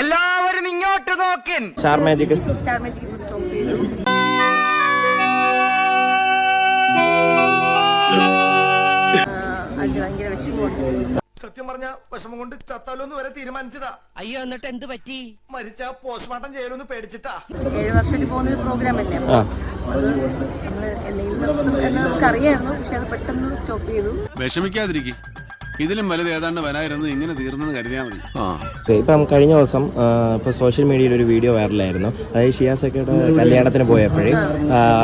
എല്ലാവരും ഇങ്ങോട്ട് നോക്കിൻ. Star magic stop ചെയ്തു. അത് ഭയങ്കര വിഷമമുണ്ട്. സത്യം പറഞ്ഞ വിഷമം കൊണ്ട് ചത്താലോന്ന് വരെ തീരുമാനിച്ചതാ. അയ്യോ, എന്നിട്ട് എന്ത് പറ്റി? മരിച്ച പോസ്റ്റ്മോർട്ടം ചെയ്യലൊന്ന് പേടിച്ചിട്ടാ. 7 വർഷത്തിൽ പോകുന്നൊരു പ്രോഗ്രാം അല്ലേ, അത് നമ്മള് എന്തെങ്കിലും നിർത്തും എന്ന് നമുക്കറിയായിരുന്നു. പക്ഷെ അത് പെട്ടെന്ന് സ്റ്റോപ്പ് ചെയ്തു. വിഷമിക്കാതിരിക്കും, ഇതിലും വലുത് ഏതാണ്ട് വരായിരുന്നു. ഇങ്ങനെ തീർന്നെന്ന് കരുതിയാൽ മതി. ഇപ്പം കഴിഞ്ഞ ദിവസം ഇപ്പോൾ സോഷ്യൽ മീഡിയയിൽ ഒരു വീഡിയോ വൈറലായിരുന്നു. അതായത് ഷിയാസക്കയുടെ കല്യാണത്തിന് പോയപ്പോഴേ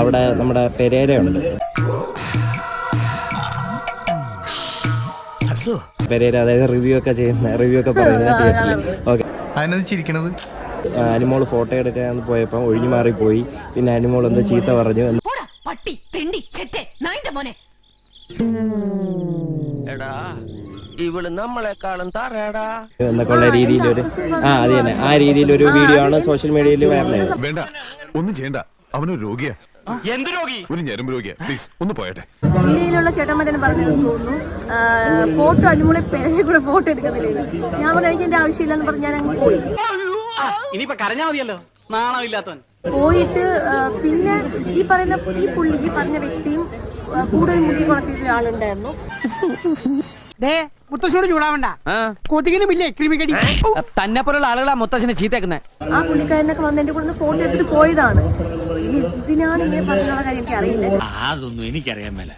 അവിടെ നമ്മുടെ പെരേരയുണ്ട്. പെരേര അതായത് റിവ്യൂ ഒക്കെ പറയുന്ന തിയേറ്ററിൽ. ഓക്കെ, അതിനത് ചിരിക്കണത്. അനിമോൾ ഫോട്ടോ എടുക്കാൻ പോയപ്പോൾ ഒഴിഞ്ഞു മാറിപ്പോയി. പിന്നെ അനിമോൾ എന്തോ ചീത്ത പറഞ്ഞു എന്നൊക്കെയുള്ള രീതിയിലൊരു അത് തന്നെ ആ രീതിയിലൊരു വീഡിയോ ആണ് സോഷ്യൽ മീഡിയയിൽ വൈറലായത്. വേണ്ട, ഒന്നും ചെയ്യണ്ട. അവനൊരു രോഗിയാ. എന്ത് രോഗി? ഒരു ഞരമ്പ് രോഗിയാ. പ്ലീസ് ഒന്ന് പോയട്ടെ. വീഡിയോയിലുള്ള ചേട്ടന്മാരെന്ന് പറഞ്ഞതെന്ന് തോന്നുന്നു, ഫോട്ടോ അനിമോളെ പേരെ കൂടെ ഫോട്ടോ എടുക്കുന്നില്ല. ഞാൻ പറഞ്ഞു എനിക്ക് എന്റെ ആവശ്യമില്ലെന്ന് പറഞ്ഞ് ഞാൻ അങ്ങ് പോയി. ഇനിയിപ്പൊ കരഞ്ഞാ മതിയല്ലോ, നാണമില്ലാത്തവൻ. പോയിട്ട് പിന്നെ ഈ പറഞ്ഞ വ്യക്തിയും കൂടുതൽ മുടി കൊളത്തിയ ഒരാളുണ്ടായിരുന്നു. മുത്തശ്ശനോട് ചൂടാവണ്ട, കൊതുകിനുമില്ലേ ക്രിമികടി. തന്നെ പോലുള്ള ആളുകളാ മുത്തശ്ശനെ ചീത്തേക്കുന്നത്. ആ പുള്ളിക്കാരനൊക്കെ വന്ന് എന്റെ കൂടെ ഫോട്ടോ എടുത്തിട്ട് പോയതാണ്. ഇനി ഇതിനാണ് ഇങ്ങനെ പറഞ്ഞുള്ള കാര്യം എനിക്ക് അറിയില്ല. അതൊന്നും എനിക്കറിയാൻ മേല.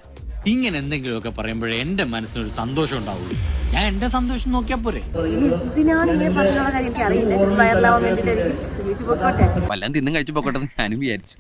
ഇങ്ങനെ എന്തെങ്കിലുമൊക്കെ പറയുമ്പോഴേ എന്റെ മനസ്സിനൊരു സന്തോഷം ഉണ്ടാവുള്ളൂ. ഞാൻ എന്റെ സന്തോഷം നോക്കിയാ പോരെ. ഇനി ഇതിനാണ് ഇങ്ങനെ പറഞ്ഞുള്ള കാര്യം എനിക്ക് അറിയില്ല. വൈറലാവാൻ വേണ്ടിട്ടായിരിക്കും. ജീവിച്ചു പോയിക്കോട്ടെ, വല്ലതും തിന്നും കഴിച്ചു പോക്കട്ടെ ഞാനും വിചാരിച്ചു.